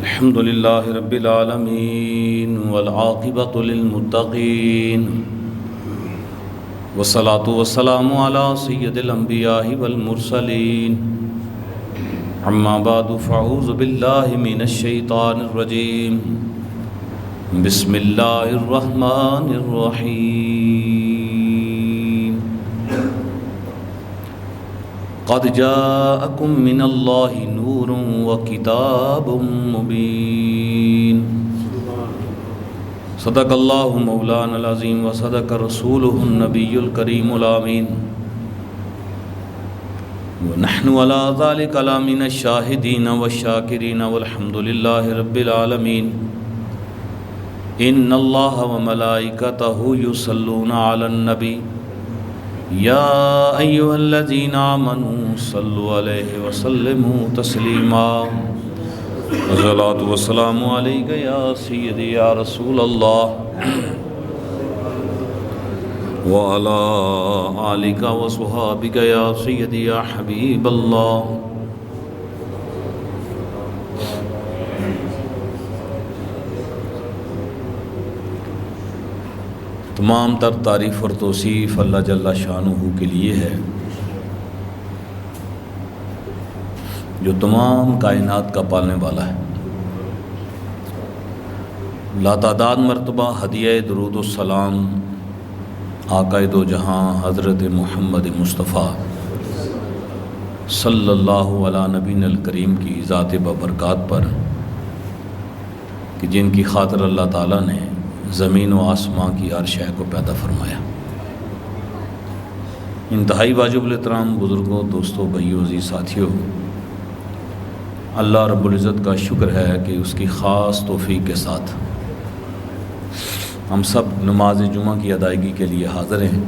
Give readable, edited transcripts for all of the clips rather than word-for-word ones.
الحمد لله رب العالمين والعاقبة للمتقين والصلاة والسلام على سيد الأنبياء والمرسلين أما بعد فأعوذ بالله من الشيطان الرجيم بسم الله الرحمن الرحيم قد جاءكم من الله نور وكتاب مبين صدق الله مولانا العظيم وصدق رسوله النبي الكريم الأمين ونحن على ذلك لمن الشاهدين والشاكرين والحمد لله رب العالمين إن الله وملائكته يصلون على النبي يا أيها الذين آمنوا صلوا عليه وسلموا تسليما الصلاة والسلام عليك يا سيدي يا رسول الله وعلى آلك وصحابك يا سيدي يا حبيب الله تمام تر تعریف اور توصیف اللہ جل شانہ کے لیے ہے جو تمام کائنات کا پالنے والا ہے۔ لاتعداد مرتبہ ہدیہ درود السلام آقائے دو جہاں حضرت محمد مصطفیٰ صلی اللہ علیہ نبینا الکریم کی ذات ببرکات پر کہ جن کی خاطر اللہ تعالیٰ نے زمین و آسمان کی ہر شے کو پیدا فرمایا۔ انتہائی واجب الاحترام بزرگوں، دوستوں، بھائیوں، عزیز ساتھیوں، اللہ رب العزت کا شکر ہے کہ اس کی خاص توفیق کے ساتھ ہم سب نماز جمعہ کی ادائیگی کے لیے حاضر ہیں۔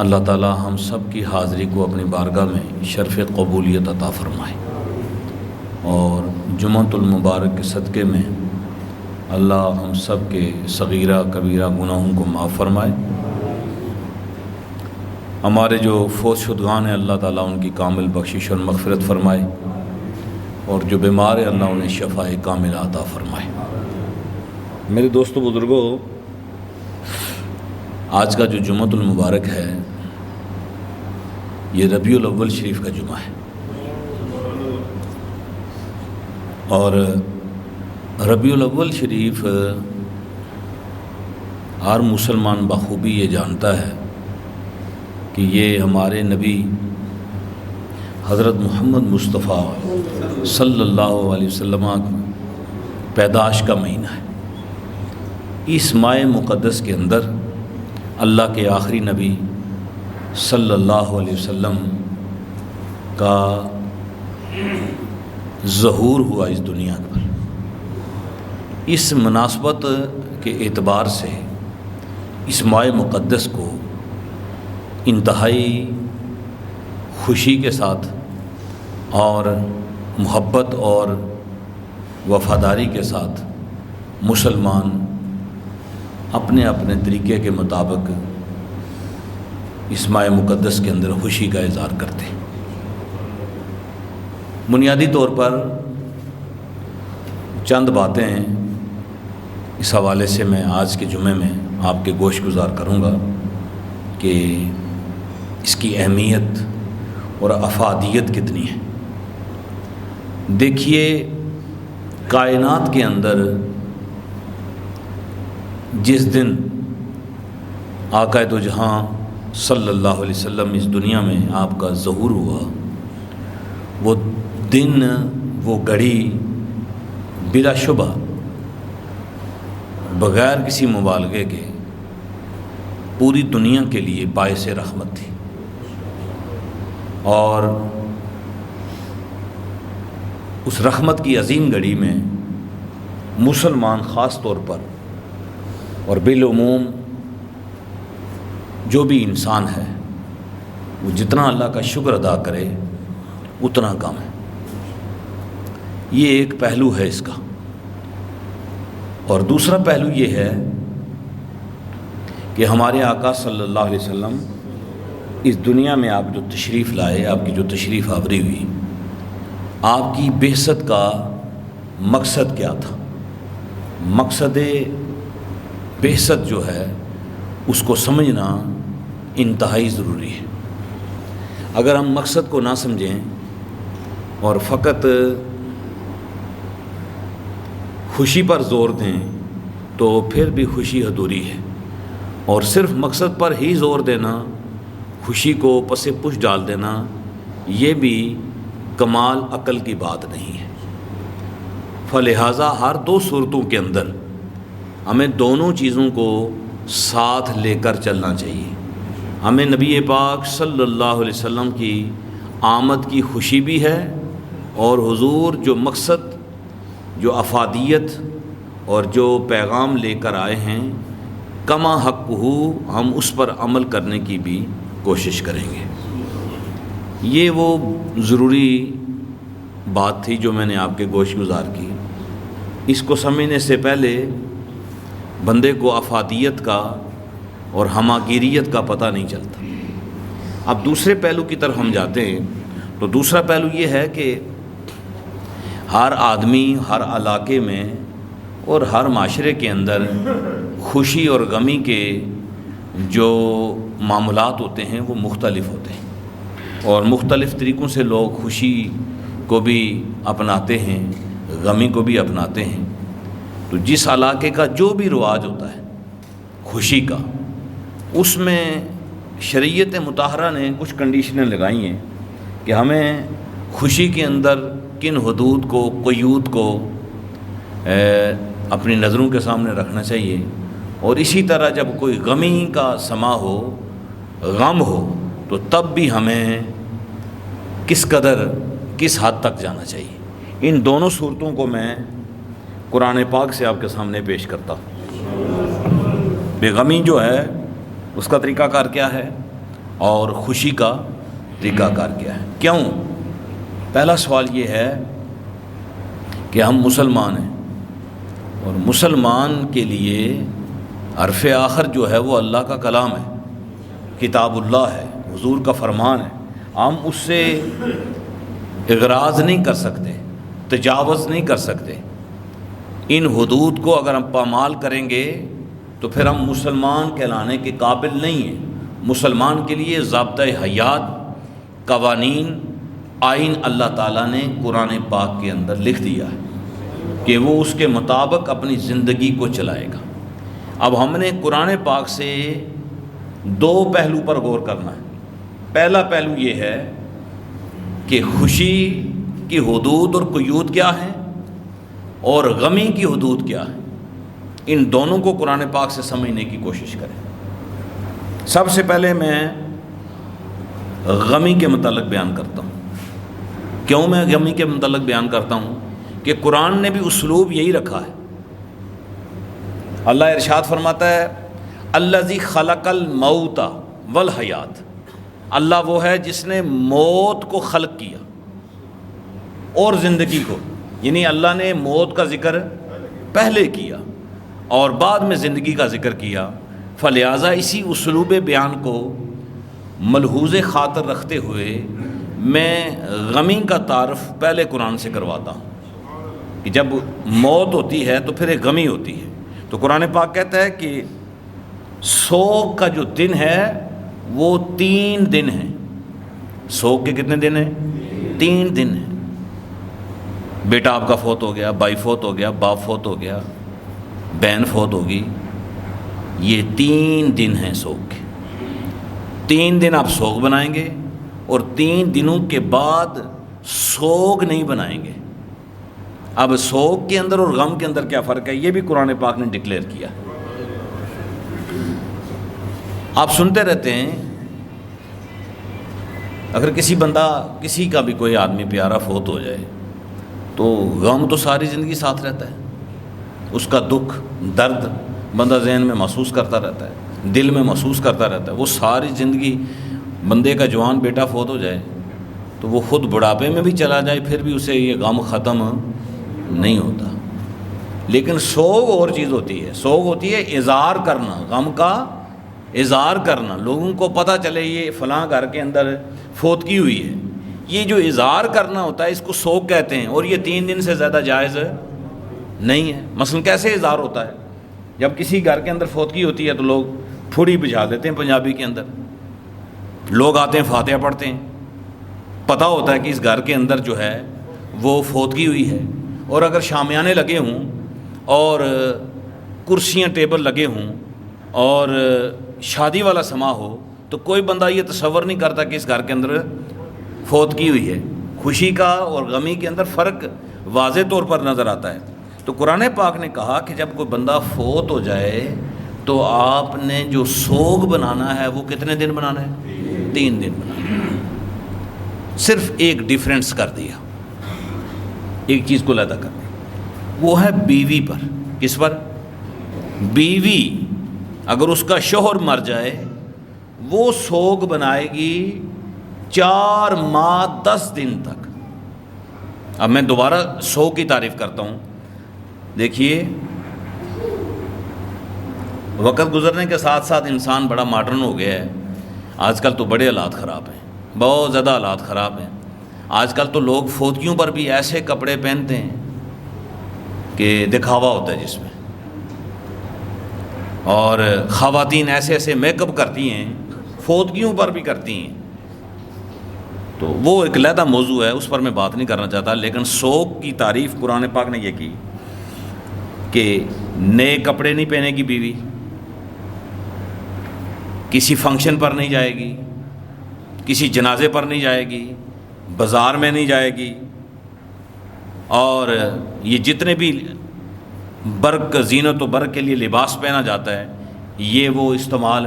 اللہ تعالی ہم سب کی حاضری کو اپنی بارگاہ میں شرف قبولیت عطا فرمائے اور جمعۃ المبارک کے صدقے میں اللہ ہم سب کے صغیرہ کبیرہ گناہوں کو معاف فرمائے۔ ہمارے جو فوت شدگان ہیں اللہ تعالیٰ ان کی کامل بخشش اور مغفرت فرمائے اور جو بیمار ہیں اللہ انہیں شفاء کاملہ عطا فرمائے۔ میرے دوستو بزرگوں، آج کا جو جمعۃ المبارک ہے یہ ربیع الاول شریف کا جمعہ ہے اور ربیع الاول شریف ہر مسلمان بخوبی یہ جانتا ہے کہ یہ ہمارے نبی حضرت محمد مصطفیٰ صلی اللہ علیہ وسلم پیدائش کا مہینہ ہے۔ اس ماہ مقدس کے اندر اللہ کے آخری نبی صلی اللہ علیہ وسلم کا ظہور ہوا اس دنیا پر۔ اس مناسبت کے اعتبار سے اس ماہ مقدس کو انتہائی خوشی کے ساتھ اور محبت اور وفاداری کے ساتھ مسلمان اپنے اپنے طریقے کے مطابق اس ماہ مقدس کے اندر خوشی کا اظہار کرتے ہیں۔ بنیادی طور پر چند باتیں اس حوالے سے میں آج کے جمعے میں آپ کے گوش گزار کروں گا کہ اس کی اہمیت اور افادیت کتنی ہے۔ دیکھیے، کائنات کے اندر جس دن آقا دو جہاں صلی اللہ علیہ وسلم اس دنیا میں آپ کا ظہور ہوا، وہ دن، وہ گھڑی بلا شبہ بغیر کسی مبالغے کے پوری دنیا کے لیے باعث رحمت تھی اور اس رحمت کی عظیم گھڑی میں مسلمان خاص طور پر اور بالعموم جو بھی انسان ہے وہ جتنا اللہ کا شکر ادا کرے اتنا کم ہے۔ یہ ایک پہلو ہے اس کا، اور دوسرا پہلو یہ ہے کہ ہمارے آقا صلی اللہ علیہ وسلم اس دنیا میں آپ جو تشریف لائے، آپ کی جو تشریف آوری ہوئی، آپ کی بعثت کا مقصد کیا تھا. مقصد بعثت جو ہے اس کو سمجھنا انتہائی ضروری ہے. اگر ہم مقصد کو نہ سمجھیں اور فقط خوشی پر زور دیں تو پھر بھی خوشی ادھوری ہے. اور صرف مقصد پر ہی زور دینا، خوشی کو پس پش ڈال دینا، یہ بھی کمال عقل کی بات نہیں ہے. فلہٰذا ہر دو صورتوں کے اندر ہمیں دونوں چیزوں کو ساتھ لے کر چلنا چاہیے. ہمیں نبی پاک صلی اللہ علیہ وسلم کی آمد کی خوشی بھی ہے، اور حضور جو مقصد، جو افادیت اور جو پیغام لے کر آئے ہیں کما حق ہو، ہم اس پر عمل کرنے کی بھی کوشش کریں گے. یہ وہ ضروری بات تھی جو میں نے آپ کے گوش گزار کی. اس کو سمجھنے سے پہلے بندے کو افادیت کا اور ہماگیریت کا پتہ نہیں چلتا. اب دوسرے پہلو کی طرف ہم جاتے ہیں تو دوسرا پہلو یہ ہے کہ ہر آدمی، ہر علاقے میں اور ہر معاشرے کے اندر خوشی اور غمی کے جو معاملات ہوتے ہیں وہ مختلف ہوتے ہیں، اور مختلف طریقوں سے لوگ خوشی کو بھی اپناتے ہیں، غمی کو بھی اپناتے ہیں. تو جس علاقے کا جو بھی رواج ہوتا ہے خوشی کا، اس میں شریعت مطہرہ نے کچھ کنڈیشنیں لگائی ہیں کہ ہمیں خوشی کے اندر کن حدود کو، قیود کو اپنی نظروں کے سامنے رکھنا چاہیے. اور اسی طرح جب کوئی غمی کا سما ہو، غم ہو، تو تب بھی ہمیں کس قدر، کس حد تک جانا چاہیے. ان دونوں صورتوں کو میں قرآن پاک سے آپ کے سامنے پیش کرتا ہوں. بے غمی جو ہے اس کا طریقہ کار کیا ہے اور خوشی کا طریقہ کار کیا ہے. کیوں؟ پہلا سوال یہ ہے کہ ہم مسلمان ہیں، اور مسلمان کے لیے حرف آخر جو ہے وہ اللہ کا کلام ہے، کتاب اللہ ہے، حضور کا فرمان ہے. ہم اس سے اغراض نہیں کر سکتے، تجاوز نہیں کر سکتے. ان حدود کو اگر ہم پامال کریں گے تو پھر ہم مسلمان کہلانے کے قابل نہیں ہیں. مسلمان کے لیے ضابطۂ حیات، قوانین، آئین اللہ تعالیٰ نے قرآن پاک کے اندر لکھ دیا ہے کہ وہ اس کے مطابق اپنی زندگی کو چلائے گا. اب ہم نے قرآن پاک سے دو پہلو پر غور کرنا ہے. پہلا پہلو یہ ہے کہ خوشی کی حدود اور قیود کیا ہیں اور غمی کی حدود کیا ہے. ان دونوں کو قرآن پاک سے سمجھنے کی کوشش کریں. سب سے پہلے میں غمی کے متعلق بیان کرتا ہوں. کیوں میں غمی کے متعلق بیان کرتا ہوں؟ کہ قرآن نے بھی اسلوب یہی رکھا ہے. اللہ ارشاد فرماتا ہے الذی خلق الموت والحیات. اللہ وہ ہے جس نے موت کو خلق کیا اور زندگی کو، یعنی اللہ نے موت کا ذکر پہلے کیا اور بعد میں زندگی کا ذکر کیا. فلہٰذا اسی اسلوب بیان کو ملحوظ خاطر رکھتے ہوئے میں غمی کا تعارف پہلے قرآن سے کرواتا ہوں کہ جب موت ہوتی ہے تو پھر ایک غمی ہوتی ہے. تو قرآن پاک کہتا ہے کہ سوگ کا جو دن ہے وہ 3 دن ہیں. سوگ کے کتنے دن ہیں؟ 3 دن ہیں. بیٹا آپ کا فوت ہو گیا، بھائی فوت ہو گیا، باپ فوت ہو گیا، بہن فوت ہوگی. یہ 3 دن ہیں سوگ کے. 3 دن آپ سوگ بنائیں گے اور 3 دنوں کے بعد سوگ نہیں بنائیں گے. اب سوگ کے اندر اور غم کے اندر کیا فرق ہے یہ بھی قرآن پاک نے ڈکلیئر کیا. آپ سنتے رہتے ہیں اگر کسی کا بھی کوئی آدمی پیارا فوت ہو جائے تو غم تو ساری زندگی ساتھ رہتا ہے. اس کا دکھ، درد بندہ ذہن میں محسوس کرتا رہتا ہے، دل میں محسوس کرتا رہتا ہے. وہ ساری زندگی، بندے کا جوان بیٹا فوت ہو جائے تو وہ خود بڑھاپے میں بھی چلا جائے پھر بھی اسے یہ غم ختم نہیں ہوتا. لیکن سوگ اور چیز ہوتی ہے. سوگ ہوتی ہے اظہار کرنا، غم کا اظہار کرنا، لوگوں کو پتہ چلے یہ فلاں گھر کے اندر فوتگی ہوئی ہے. یہ جو اظہار کرنا ہوتا ہے اس کو سوگ کہتے ہیں، اور یہ 3 دن سے زیادہ جائز نہیں ہے۔ مثلا کیسے اظہار ہوتا ہے؟ جب کسی گھر کے اندر فوتگی ہوتی ہے تو لوگ پھوڑی بجھا دیتے ہیں، پنجابی کے اندر لوگ آتے ہیں، فاتحہ پڑھتے ہیں، پتہ ہوتا ہے کہ اس گھر کے اندر جو ہے وہ فوتگی ہوئی ہے، اور اگر شامیانے لگے ہوں اور کرسیاں ٹیبل لگے ہوں اور شادی والا سما ہو تو کوئی بندہ یہ تصور نہیں کرتا کہ اس گھر کے اندر فوتگی ہوئی ہے۔ خوشی کا اور غمی کے اندر فرق واضح طور پر نظر آتا ہے۔ تو قرآن پاک نے کہا کہ جب کوئی بندہ فوت ہو جائے تو آپ نے جو سوگ بنانا ہے وہ کتنے دن بنانا ہے؟ 3 دن بنانا ہے۔ صرف ایک ڈیفرنس کر دیا، ایک چیز کو علیحدہ کر دیا، وہ ہے بیوی پر۔ کس پر؟ بیوی اگر اس کا شوہر مر جائے وہ سوگ بنائے گی 4 ماہ 10 دن تک۔ اب میں دوبارہ سوگ کی تعریف کرتا ہوں۔ دیکھیے، وقت گزرنے کے ساتھ ساتھ انسان بڑا ماڈرن ہو گیا ہے۔ آج کل تو بڑے حالات خراب ہیں، بہت زیادہ حالات خراب ہیں۔ آج کل تو لوگ فوتگیوں پر بھی ایسے کپڑے پہنتے ہیں کہ دکھاوا ہوتا ہے جس میں، اور خواتین ایسے ایسے میک اپ کرتی ہیں، فوتگیوں پر بھی کرتی ہیں۔ تو وہ ایک علیحدہ موضوع ہے، اس پر میں بات نہیں کرنا چاہتا۔ لیکن سوگ کی تعریف قرآن پاک نے یہ کی کہ نئے کپڑے نہیں پہنے گی بیوی، کسی فنکشن پر نہیں جائے گی، کسی جنازے پر نہیں جائے گی، بازار میں نہیں جائے گی، اور یہ جتنے بھی برق زینت و برق کے لیے لباس پہنا جاتا ہے یہ وہ استعمال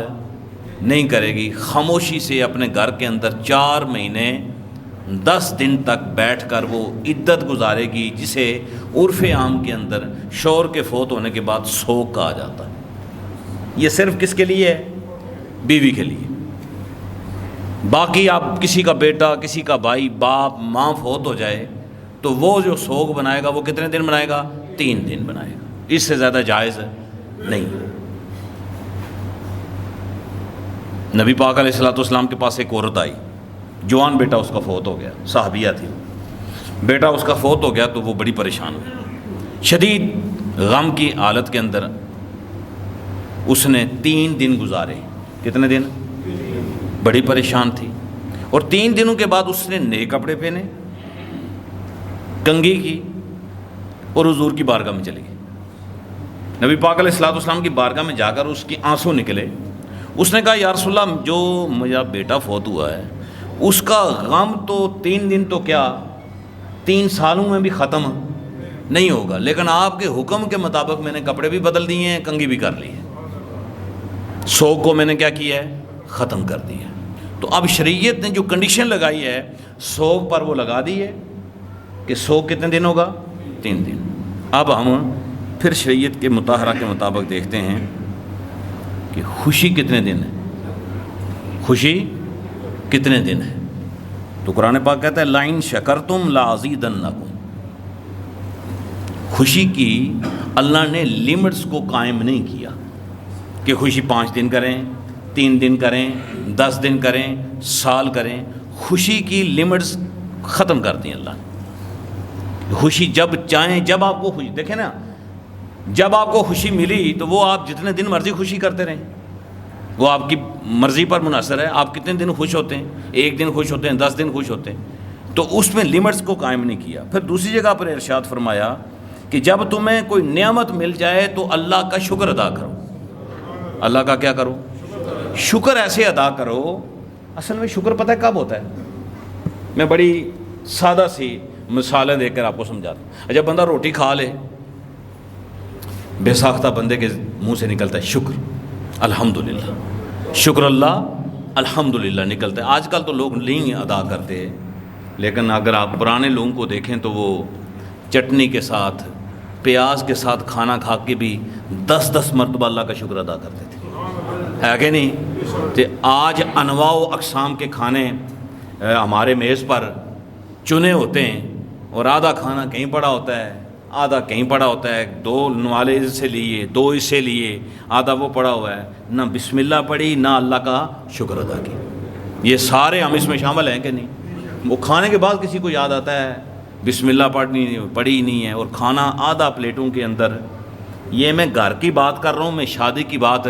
نہیں کرے گی۔ خاموشی سے اپنے گھر کے اندر 4 مہینے 10 دن تک بیٹھ کر وہ عدت گزارے گی، جسے عرف عام کے اندر شوہر کے فوت ہونے کے بعد سوگ کہا جاتا ہے۔ یہ صرف کس کے لیے ہے؟ بیوی کے لیے۔ باقی آپ کسی کا بیٹا، کسی کا بھائی، باپ، ماں فوت ہو جائے تو وہ جو سوگ بنائے گا وہ کتنے دن بنائے گا؟ 3 دن بنائے گا، اس سے زیادہ جائز نہیں۔ نبی پاک علیہ الصلوۃ والسلام کے پاس ایک عورت آئی، جوان بیٹا اس کا فوت ہو گیا، صحابیہ تھی، بیٹا اس کا فوت ہو گیا تو وہ بڑی پریشان ہوئی، شدید غم کی حالت کے اندر اس نے 3 دن گزارے۔ کتنے دن؟ بڑی پریشان تھی، اور 3 دنوں کے بعد اس نے نئے کپڑے پہنے، کنگھی کی، اور حضور کی بارگاہ میں چلی گئی۔ نبی پاک علیہ الصلوۃ والسلام کی بارگاہ میں جا کر اس کی آنسو نکلے۔ اس نے کہا یا رسول اللہ، جو میرا بیٹا فوت ہوا ہے اس کا غم تو 3 دن تو کیا 3 سالوں میں بھی ختم نہیں ہوگا، لیکن آپ کے حکم کے مطابق میں نے کپڑے بھی بدل دیے ہیں، کنگھی بھی کر لی ہے، سوگ کو میں نے کیا کیا ہے؟ ختم کر دیا۔ تو اب شریعت نے جو کنڈیشن لگائی ہے سوگ پر وہ لگا دی ہے کہ سوگ کتنے دن ہوگا؟ 3 دن۔ اب ہم پھر شریعت کے مطالعہ کے مطابق دیکھتے ہیں کہ خوشی کتنے دن ہے، خوشی کتنے دن ہے۔ تو قرآن پاک کہتا ہے لَئِن شَكَرْتُمْ لَأَزِيدَنَّكُمْ۔ خوشی کی اللہ نے لیمٹس کو قائم نہیں کیا کہ خوشی 5 دن کریں، 3 دن کریں، 10 دن کریں، سال کریں۔ خوشی کی لیمٹس ختم کر دیں اللہ نے۔ خوشی جب چاہیں، جب آپ کو خوشی، دیکھیں نا، جب آپ کو خوشی ملی تو وہ آپ جتنے دن مرضی خوشی کرتے رہیں، وہ آپ کی مرضی پر منحصر ہے، آپ کتنے دن خوش ہوتے ہیں، 1 دن خوش ہوتے ہیں، 10 دن خوش ہوتے ہیں۔ تو اس میں لیمٹس کو قائم نہیں کیا۔ پھر دوسری جگہ پر ارشاد فرمایا کہ جب تمہیں کوئی نعمت مل جائے تو اللہ کا شکر ادا کرو۔ اللہ کا کیا کرو؟ شکر ایسے ادا کرو۔ اصل میں شکر پتہ ہے کب ہوتا ہے؟ میں بڑی سادہ سی مثالیں دے کر آپ کو سمجھاتا ہوں۔ جب بندہ روٹی کھا لے، بے ساختہ بندے کے منہ سے نکلتا ہے شکر، الحمدللہ، شکر اللہ، الحمدللہ نکلتا ہے۔ آج کل تو لوگ نہیں ادا کرتے، لیکن اگر آپ پرانے لوگوں کو دیکھیں تو وہ چٹنی کے ساتھ، پیاز کے ساتھ کھانا کھا کے بھی 10 مرتبہ اللہ کا شکر ادا کرتے تھے، ہے کہ نہیں؟ کہ آج انواع و اقسام کے کھانے ہمارے میز پر چنے ہوتے ہیں، اور آدھا کھانا کہیں پڑا ہوتا ہے، آدھا کہیں پڑا ہوتا ہے، 2 نوالے سے لیے، 2 اس سے لیے، آدھا وہ پڑا ہوا ہے، نہ بسم اللہ پڑھی، نہ اللہ کا شکر ادا کی۔ یہ سارے ہم اس میں شامل ہیں کہ نہیں؟ وہ کھانے کے بعد کسی کو یاد آتا ہے بسم اللہ پڑھی نہیں ہے، اور کھانا آدھا پلیٹوں کے اندر. یہ میں گھر کی بات کر رہا ہوں، میں شادی کی بات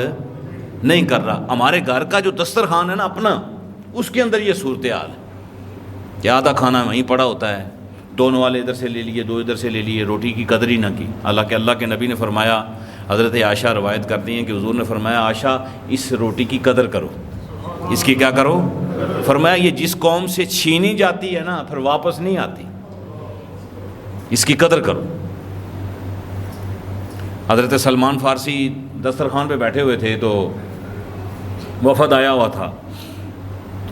نہیں کر رہا. ہمارے گھر کا جو دسترخوان ہے نا اپنا، اس کے اندر یہ صورتحال ہے کہ آدھا کھانا وہیں پڑا ہوتا ہے، دونوں والے ادھر سے لے لیے، دو ادھر سے لے لیے، روٹی کی قدر ہی نہ کی. اللہ کے نبی نے فرمایا، حضرت عائشہ روایت کرتی ہیں کہ حضور نے فرمایا، عائشہ اس روٹی کی قدر کرو، اس کی کیا کرو. فرمایا یہ جس قوم سے چھینی جاتی ہے نا پھر واپس نہیں آتی، اس کی قدر کرو. حضرت سلمان فارسی دسترخوان پہ بیٹھے ہوئے تھے تو وفد آیا ہوا تھا،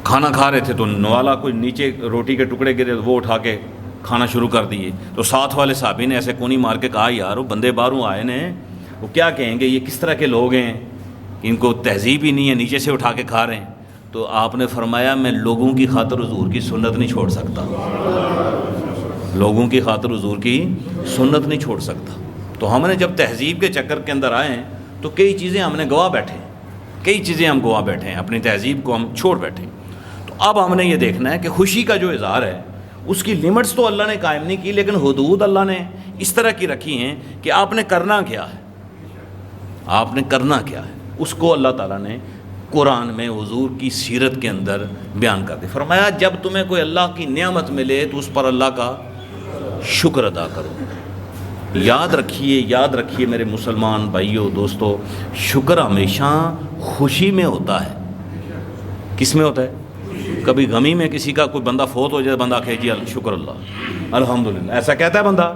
کھانا کھا رہے تھے تو نوالا کوئی نیچے روٹی کے ٹکڑے گرے، وہ اٹھا کے کھانا شروع کر دیے. تو ساتھ والے صحابی نے ایسے کونی مار کے کہا، یار وہ بندے باہروں آئے نے، وہ کیا کہیں گے، یہ کس طرح کے لوگ ہیں، ان کو تہذیب ہی نہیں ہے، نیچے سے اٹھا کے کھا رہے ہیں. تو آپ نے فرمایا، میں لوگوں کی خاطر حضور کی سنت نہیں چھوڑ سکتا، لوگوں کی خاطر حضور کی سنت نہیں چھوڑ سکتا. تو ہم نے جب تہذیب کے چکر کے اندر آئے ہیں تو کئی چیزیں ہم نے گوا بیٹھے ہیں، کئی چیزیں ہم گوا بیٹھے ہیں، اپنی تہذیب کو ہم چھوڑ بیٹھے. تو اب ہم نے یہ دیکھنا ہے کہ خوشی کا جو اظہار ہے اس کی لمٹس تو اللہ نے قائم نہیں کی، لیکن حدود اللہ نے اس طرح کی رکھی ہیں کہ آپ نے کرنا کیا ہے، آپ نے کرنا کیا ہے، اس کو اللہ تعالیٰ نے قرآن میں حضور کی سیرت کے اندر بیان کر دیا. فرمایا جب تمہیں کوئی اللہ کی نعمت ملے تو اس پر اللہ کا شکر ادا کرو. یاد رکھیے میرے مسلمان بھائیوں دوستو، شکر ہمیشہ خوشی میں ہوتا ہے. کس میں ہوتا ہے؟ کبھی غمی میں کسی کا کوئی بندہ فوت ہو جائے، بندہ کہے جی شکر اللہ الحمدللہ، ایسا کہتا ہے بندہ؟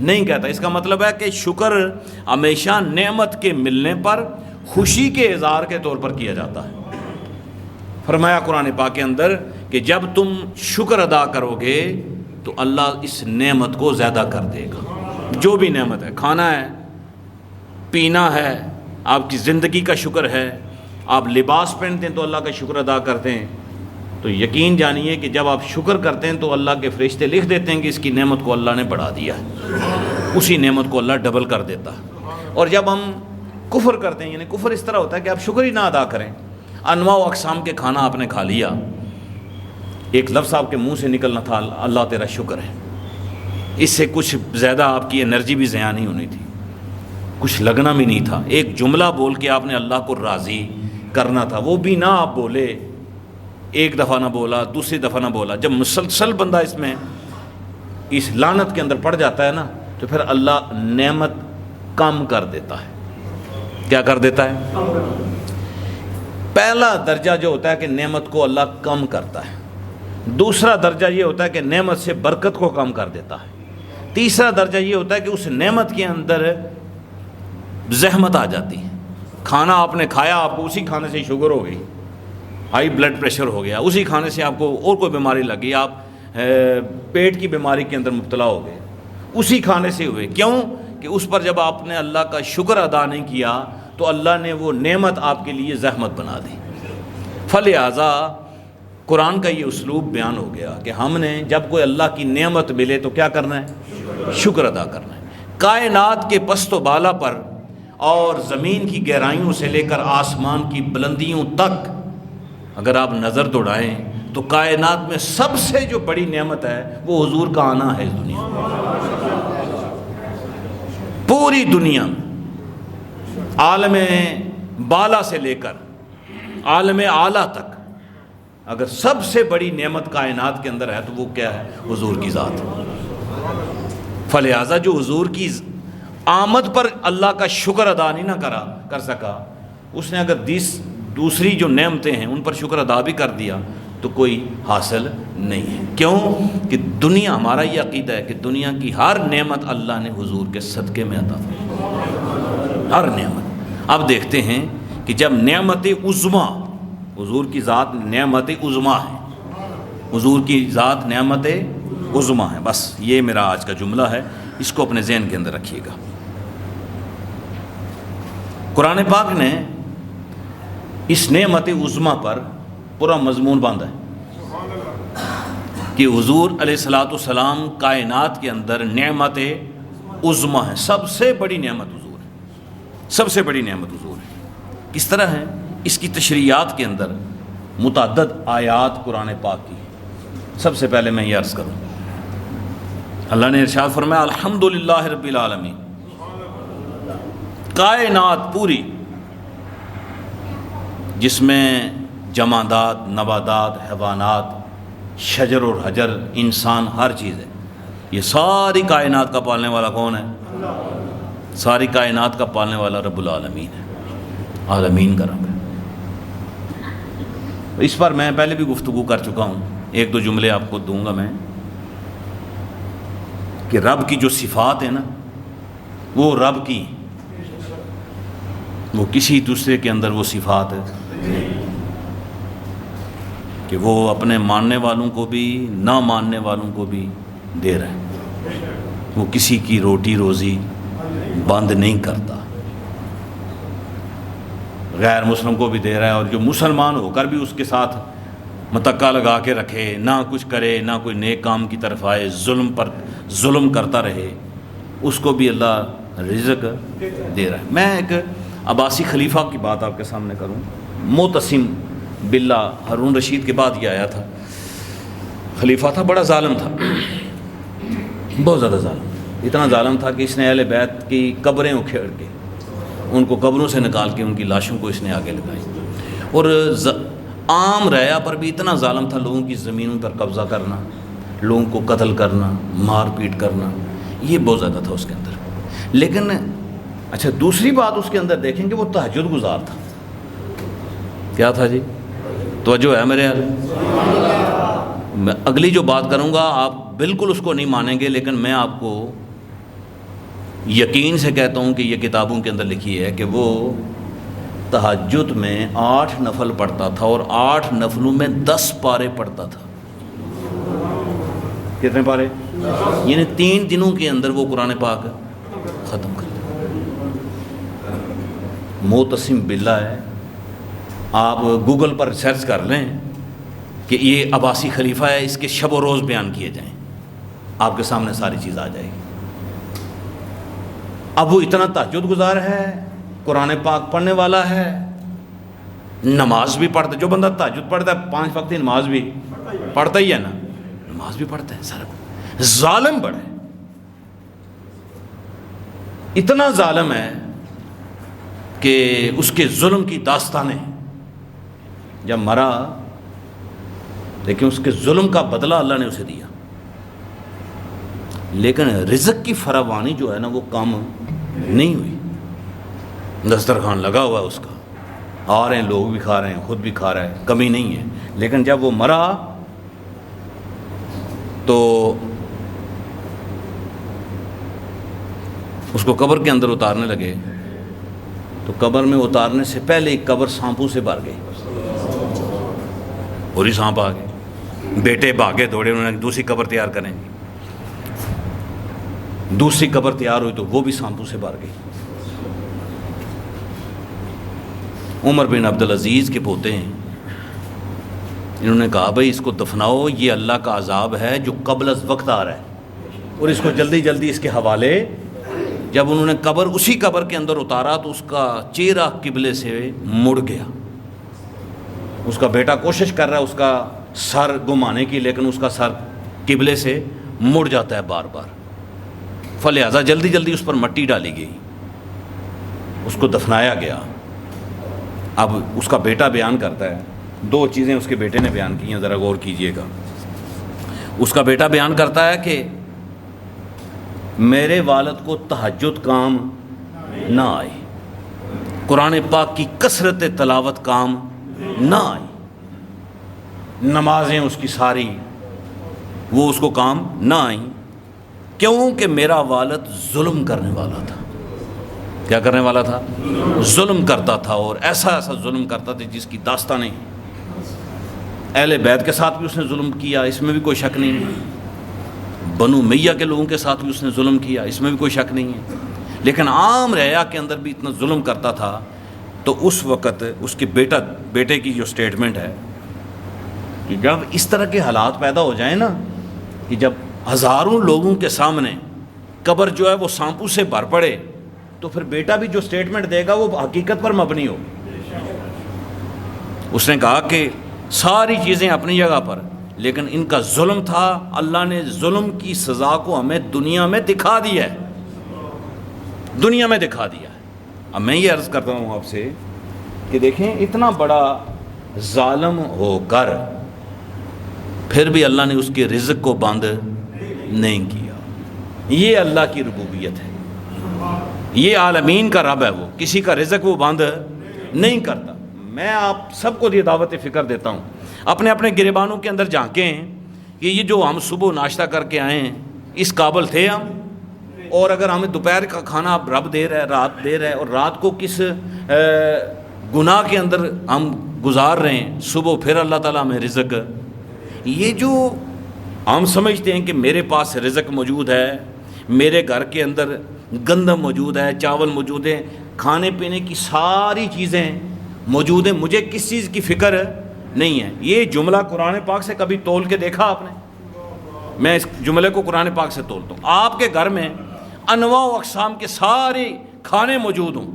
نہیں کہتا. اس کا مطلب ہے کہ شکر ہمیشہ نعمت کے ملنے پر خوشی کے اظہار کے طور پر کیا جاتا ہے. فرمایا قرآن پاک کے اندر کہ جب تم شکر ادا کرو گے تو اللہ اس نعمت کو زیادہ کر دے گا. جو بھی نعمت ہے، کھانا ہے، پینا ہے، آپ کی زندگی کا شکر ہے، آپ لباس پہنتے ہیں تو اللہ کا شکر ادا کرتے ہیں، تو یقین جانیے کہ جب آپ شکر کرتے ہیں تو اللہ کے فرشتے لکھ دیتے ہیں کہ اس کی نعمت کو اللہ نے بڑھا دیا ہے، اسی نعمت کو اللہ ڈبل کر دیتا ہے. اور جب ہم کفر کرتے ہیں، یعنی کفر اس طرح ہوتا ہے کہ آپ شکر ہی نہ ادا کریں، انواع و اقسام کے کھانا آپ نے کھا لیا، ایک لفظ آپ کے منہ سے نکلنا تھا، اللہ تیرا شکر ہے، اس سے کچھ زیادہ آپ کی انرجی بھی ضیاع نہیں ہونی تھی، کچھ لگنا بھی نہیں تھا. ایک جملہ بول کے آپ نے اللہ کو راضی کرنا تھا، وہ بھی نہ آپ بولے، ایک دفعہ نہ بولا، دوسری دفعہ نہ بولا. جب مسلسل بندہ اس میں اس لعنت کے اندر پڑ جاتا ہے نا تو پھر اللہ نعمت کم کر دیتا ہے. کیا کر دیتا ہے؟ پہلا درجہ جو ہوتا ہے کہ نعمت کو اللہ کم کرتا ہے، دوسرا درجہ یہ ہوتا ہے کہ نعمت سے برکت کو کم کر دیتا ہے، تیسرا درجہ یہ ہوتا ہے کہ اس نعمت کے اندر زحمت آ جاتی ہے. کھانا آپ نے کھایا، آپ کو اسی کھانے سے شوگر ہو گئی، ہائی بلڈ پریشر ہو گیا، اسی کھانے سے آپ کو اور کوئی بیماری لگی، آپ پیٹ کی بیماری کے اندر مبتلا ہو گئے، اسی کھانے سے ہوئے. کیوں؟ کہ اس پر جب آپ نے اللہ کا شکر ادا نہیں کیا تو اللہ نے وہ نعمت آپ کے لیے زحمت بنا دی. فلہذا قرآن کا یہ اسلوب بیان ہو گیا کہ ہم نے جب کوئی اللہ کی نعمت ملے تو کیا کرنا ہے؟ شکر ادا کرنا ہے. کائنات کے پست و بالا پر اور زمین کی گہرائیوں سے لے کر آسمان کی بلندیوں تک اگر آپ نظر دوڑائیں تو کائنات میں سب سے جو بڑی نعمت ہے وہ حضور کا آنا ہے اس دنیا میں. پوری دنیا میں عالم بالا سے لے کر عالم اعلیٰ تک اگر سب سے بڑی نعمت کائنات کے اندر ہے تو وہ کیا ہے؟ حضور کی ذات. فلہذا جو حضور کی آمد پر اللہ کا شکر ادا نہیں نہ کر سکا، اس نے اگر دوسری جو نعمتیں ہیں ان پر شکر ادا بھی کر دیا تو کوئی حاصل نہیں ہے. کیوں؟ کہ دنیا، ہمارا یہ عقیدہ ہے کہ دنیا کی ہر نعمت اللہ نے حضور کے صدقے میں عطا فرمائی، ہر نعمت. اب دیکھتے ہیں کہ جب نعمت عظمیٰ، حضور کی ذات نعمت عظمیٰ ہے، حضور کی ذات نعمت عظمیٰ ہے. بس یہ میرا آج کا جملہ ہے، اس کو اپنے ذہن کے اندر رکھیے گا. قرآن پاک نے اس نعمت عظمیٰ پر پورا مضمون باندھا ہے کہ حضور علیہ الصلوۃ والسلام کائنات کے اندر نعمت عظمیٰ ہے، سب سے بڑی نعمت حضور ہے، سب سے بڑی نعمت حضور ہے. کس طرح ہے؟ اس کی تشریحات کے اندر متعدد آیات قرآن پاک کی. سب سے پہلے میں یہ عرض کروں اللہ نے ارشاد فرمایا الحمدللہ رب العالمین، کائنات پوری جس میں جمادات، نباتات، حیوانات، شجر اور حجر، انسان، ہر چیز ہے، یہ ساری کائنات کا پالنے والا کون ہے؟ ساری کائنات کا پالنے والا رب العالمین ہے، عالمین کا رب ہے۔ اس پر میں پہلے بھی گفتگو کر چکا ہوں، ایک دو جملے آپ کو دوں گا میں، کہ رب کی جو صفات ہیں نا، وہ رب کی، وہ کسی دوسرے کے اندر وہ صفات ہے کہ وہ اپنے ماننے والوں کو بھی نہ ماننے والوں کو بھی دے رہا ہے، وہ کسی کی روٹی روزی بند نہیں کرتا، غیر مسلم کو بھی دے رہا ہے، اور جو مسلمان ہو کر بھی اس کے ساتھ متکا لگا کے رکھے، نہ کچھ کرے، نہ کوئی نیک کام کی طرف آئے، ظلم پر ظلم کرتا رہے، اس کو بھی اللہ رزق دے رہا ہے۔ میں ایک عباسی خلیفہ کی بات آپ کے سامنے کروں، معتصم باللہ، ہارون رشید کے بعد یہ آیا تھا، خلیفہ تھا، بڑا ظالم تھا، بہت زیادہ ظالم، اتنا ظالم تھا کہ اس نے اہل بیت کی قبریں اکھیڑ کے، ان کو قبروں سے نکال کے ان کی لاشوں کو اس نے آگے لگائی، اور عام رعیا پر بھی اتنا ظالم تھا، لوگوں کی زمینوں پر قبضہ کرنا، لوگوں کو قتل کرنا، مار پیٹ کرنا، یہ بہت زیادہ تھا اس کے اندر۔ لیکن اچھا دوسری بات اس کے اندر دیکھیں کہ وہ تہجد گزار تھا۔ کیا تھا جی؟ توجہ ہے میرے حال؟ میں اگلی جو بات کروں گا آپ بالکل اس کو نہیں مانیں گے، لیکن میں آپ کو یقین سے کہتا ہوں کہ یہ کتابوں کے اندر لکھی ہے کہ وہ تہجد میں 8 نفل پڑھتا تھا، اور 8 نفلوں میں 10 پارے پڑھتا تھا۔ کتنے پارے؟ یعنی 3 دنوں کے اندر وہ قرآن پاک ختم کر دیا۔ معتصم باللہ ہے، آپ گوگل پر سرچ کر لیں کہ یہ عباسی خلیفہ ہے، اس کے شب و روز بیان کیے جائیں، آپ کے سامنے ساری چیز آ جائے گی۔ اب وہ اتنا تہجد گزار ہے، قرآن پاک پڑھنے والا ہے، نماز بھی پڑھتا ہے، جو بندہ تہجد پڑھتا ہے 5 وقت کی نماز بھی پڑھتا ہی ہے نا، نماز بھی پڑھتا ہے، سر ظالم بڑا ہے، اتنا ظالم ہے کہ اس کے ظلم کی داستانیں، جب مرا لیکن اس کے ظلم کا بدلہ اللہ نے اسے دیا، لیکن رزق کی فراوانی جو ہے نا وہ کم نہیں ہوئی، دسترخوان لگا ہوا ہے اس کا، آ رہے ہیں لوگ بھی کھا رہے ہیں، خود بھی کھا رہا ہے، کمی نہیں ہے۔ لیکن جب وہ مرا تو اس کو قبر کے اندر اتارنے لگے، تو قبر میں اتارنے سے پہلے ایک قبر سانپوں سے بھر گئی، پوری سانپ آ گئے، بیٹے بھاگے دوڑے، انہوں نے دوسری قبر تیار کریں گی، دوسری قبر تیار ہوئی تو وہ بھی سانپوں سے بھر گئی۔ عمر بن عبدالعزیز کے پوتے ہیں، انہوں نے کہا بھائی اس کو دفناؤ، یہ اللہ کا عذاب ہے جو قبل از وقت آ رہا ہے، اور اس کو جلدی جلدی اس کے حوالے۔ جب انہوں نے اسی قبر کے اندر اتارا تو اس کا چہرہ قبلے سے مڑ گیا، اس کا بیٹا کوشش کر رہا ہے اس کا سر گھمانے کی، لیکن اس کا سر قبلے سے مڑ جاتا ہے بار بار، فلہذا جلدی جلدی اس پر مٹی ڈالی گئی، اس کو دفنایا گیا۔ اب اس کا بیٹا بیان کرتا ہے، 2 چیزیں اس کے بیٹے نے بیان کی ہیں، ذرا غور کیجئے گا۔ اس کا بیٹا بیان کرتا ہے کہ میرے والد کو تہجد کام نہ آئی، قرآن پاک کی کثرت تلاوت کام نہ آئی، نمازیں اس کی ساری وہ اس کو کام نہ آئیں، کیونکہ میرا والد ظلم کرنے والا تھا۔ کیا کرنے والا تھا؟ ظلم کرتا تھا، اور ایسا ایسا ظلم کرتا تھا جس کی داستانیں، اہل بیت کے ساتھ بھی اس نے ظلم کیا، اس میں بھی کوئی شک نہیں ہے، بنو امیہ کے لوگوں کے ساتھ بھی اس نے ظلم کیا، اس میں بھی کوئی شک نہیں ہے، لیکن عام رعیا کے اندر بھی اتنا ظلم کرتا تھا۔ تو اس وقت اس کے بیٹے کی جو سٹیٹمنٹ ہے کہ جب اس طرح کے حالات پیدا ہو جائیں نا، کہ جب ہزاروں لوگوں کے سامنے قبر جو ہے وہ سانپوں سے بھر پڑے، تو پھر بیٹا بھی جو سٹیٹمنٹ دے گا وہ حقیقت پر مبنی ہو۔ اس نے کہا کہ ساری چیزیں اپنی جگہ پر، لیکن ان کا ظلم تھا، اللہ نے ظلم کی سزا کو ہمیں دنیا میں دکھا دیا ہے، دنیا میں دکھا دیا ہے۔ اب میں یہ عرض کرتا ہوں آپ سے کہ دیکھیں اتنا بڑا ظالم ہو کر پھر بھی اللہ نے اس کے رزق کو بند نہیں کیا۔ یہ اللہ کی ربوبیت ہے، یہ عالمین کا رب ہے، وہ کسی کا رزق وہ بند نہیں کرتا۔ میں آپ سب کو یہ دعوت فکر دیتا ہوں، اپنے اپنے گریبانوں کے اندر جھانکیں کہ یہ جو ہم صبح ناشتہ کر کے آئے ہیں اس قابل تھے ہم؟ اور اگر ہمیں دوپہر کا کھانا اب رب دے رہا ہے، رات دے رہا ہے، اور رات کو کس گناہ کے اندر ہم گزار رہے ہیں، صبح پھر اللہ تعالیٰ ہمیں رزق۔ یہ جو ہم سمجھتے ہیں کہ میرے پاس رزق موجود ہے، میرے گھر کے اندر گندم موجود ہے، چاول موجود ہے، کھانے پینے کی ساری چیزیں موجود ہیں، مجھے کس چیز کی فکر نہیں ہے، یہ جملہ قرآن پاک سے کبھی تول کے دیکھا آپ نے؟ میں اس جملے کو قرآن پاک سے تولتا ہوں۔ آپ کے گھر میں انواع و اقسام کے سارے کھانے موجود ہوں،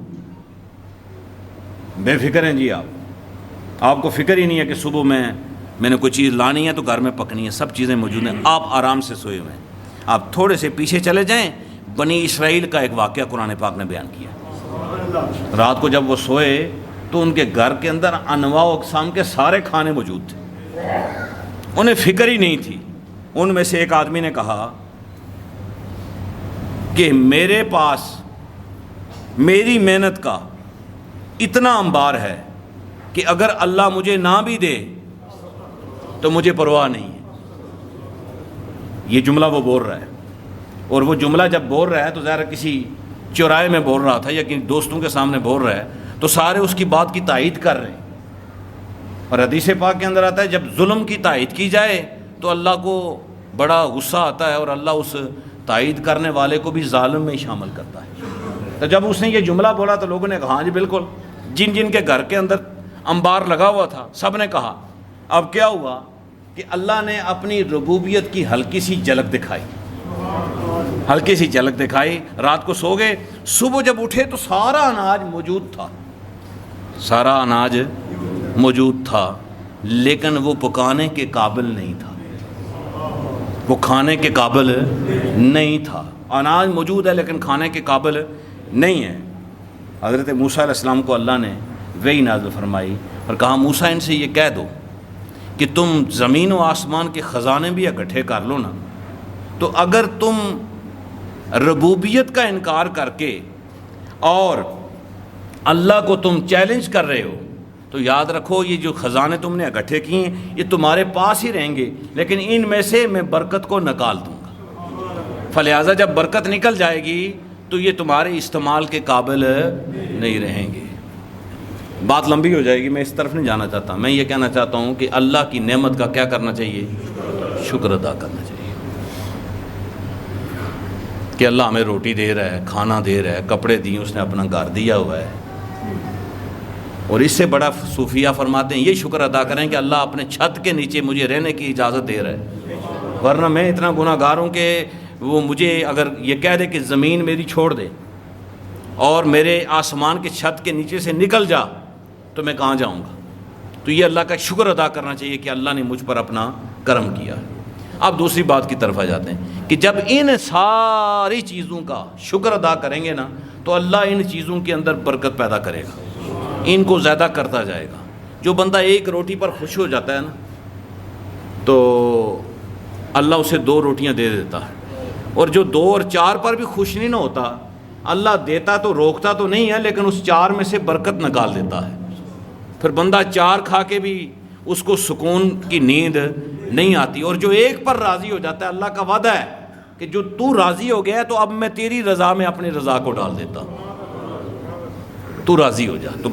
بے فکر ہیں جی آپ کو فکر ہی نہیں ہے کہ صبح میں نے کوئی چیز لانی ہے تو گھر میں پکنی ہے، سب چیزیں موجود ہیں، آپ آرام سے سوئے ہوئے ہیں۔ آپ تھوڑے سے پیچھے چلے جائیں، بنی اسرائیل کا ایک واقعہ قرآن پاک نے بیان کیا۔ رات کو جب وہ سوئے تو ان کے گھر کے اندر انواع و اقسام کے سارے کھانے موجود تھے، انہیں فکر ہی نہیں تھی۔ ان میں سے ایک آدمی نے کہا کہ میرے پاس میری محنت کا اتنا انبار ہے کہ اگر اللہ مجھے نہ بھی دے تو مجھے پرواہ نہیں ہے۔ یہ جملہ وہ بول رہا ہے، اور وہ جملہ جب بول رہا ہے تو ظاہر کسی چوراہے میں بول رہا تھا یا کسی دوستوں کے سامنے بول رہا ہے، تو سارے اس کی بات کی تائید کر رہے ہیں۔ اور حدیث پاک کے اندر آتا ہے جب ظلم کی تائید کی جائے تو اللہ کو بڑا غصہ آتا ہے، اور اللہ اس تائید کرنے والے کو بھی ظالم میں شامل کرتا ہے۔ تو جب اس نے یہ جملہ بولا تو لوگوں نے کہا ہاں جی بالکل، جن جن کے گھر کے اندر انبار لگا ہوا تھا سب نے کہا۔ اب کیا ہوا کہ اللہ نے اپنی ربوبیت کی ہلکی سی جھلک دکھائی، ہلکی سی جھلک دکھائی۔ رات کو سو گئے، صبح جب اٹھے تو سارا اناج موجود تھا، سارا اناج موجود تھا، لیکن وہ پکانے کے قابل نہیں تھا، وہ کھانے کے قابل نہیں تھا۔ اناج موجود ہے لیکن کھانے کے قابل نہیں ہے۔ حضرت موسیٰ علیہ السلام کو اللہ نے وحی نازل فرمائی اور کہا موسیٰ ان سے یہ کہہ دو کہ تم زمین و آسمان کے خزانے بھی اکٹھے کر لو نا، تو اگر تم ربوبیت کا انکار کر کے اور اللہ کو تم چیلنج کر رہے ہو تو یاد رکھو یہ جو خزانے تم نے اکٹھے کیے ہیں یہ تمہارے پاس ہی رہیں گے، لیکن ان میں سے میں برکت کو نکال دوں گا، فلہذا جب برکت نکل جائے گی تو یہ تمہارے استعمال کے قابل نہیں رہیں گے۔ بات لمبی ہو جائے گی، میں اس طرف نہیں جانا چاہتا۔ میں یہ کہنا چاہتا ہوں کہ اللہ کی نعمت کا کیا کرنا چاہیے؟ شکر ادا کرنا چاہیے کہ اللہ ہمیں روٹی دے رہا ہے، کھانا دے رہا ہے، کپڑے دیے، اس نے اپنا گھر دیا ہوا ہے۔ اور اس سے بڑا صوفیہ فرماتے ہیں یہ شکر ادا کریں کہ اللہ اپنے چھت کے نیچے مجھے رہنے کی اجازت دے رہا ہے، ورنہ میں اتنا گناہ گار ہوں کہ وہ مجھے اگر یہ کہہ دے کہ زمین میری چھوڑ دے اور میرے آسمان کے چھت کے نیچے سے نکل جا تو میں کہاں جاؤں گا؟ تو یہ اللہ کا شکر ادا کرنا چاہیے کہ اللہ نے مجھ پر اپنا کرم کیا۔ اب دوسری بات کی طرف آ جاتے ہیں کہ جب ان ساری چیزوں کا شکر ادا کریں گے نا تو اللہ ان چیزوں کے اندر برکت پیدا کرے گا، ان کو زیادہ کرتا جائے گا۔ جو بندہ ایک روٹی پر خوش ہو جاتا ہے نا تو اللہ اسے 2 روٹیاں دے دیتا ہے، اور جو 2 اور 4 پر بھی خوش نہیں نہ ہوتا، اللہ دیتا تو روکتا تو نہیں ہے لیکن اس 4 میں سے برکت نکال دیتا ہے۔ پھر بندہ 4 کھا کے بھی اس کو سکون کی نیند نہیں آتی، اور جو 1 پر راضی ہو جاتا ہے، اللہ کا وعدہ ہے کہ جو تو راضی ہو گیا تو اب میں تیری رضا میں اپنی رضا کو ڈال دیتا ہوں، تو راضی ہو جا۔ تو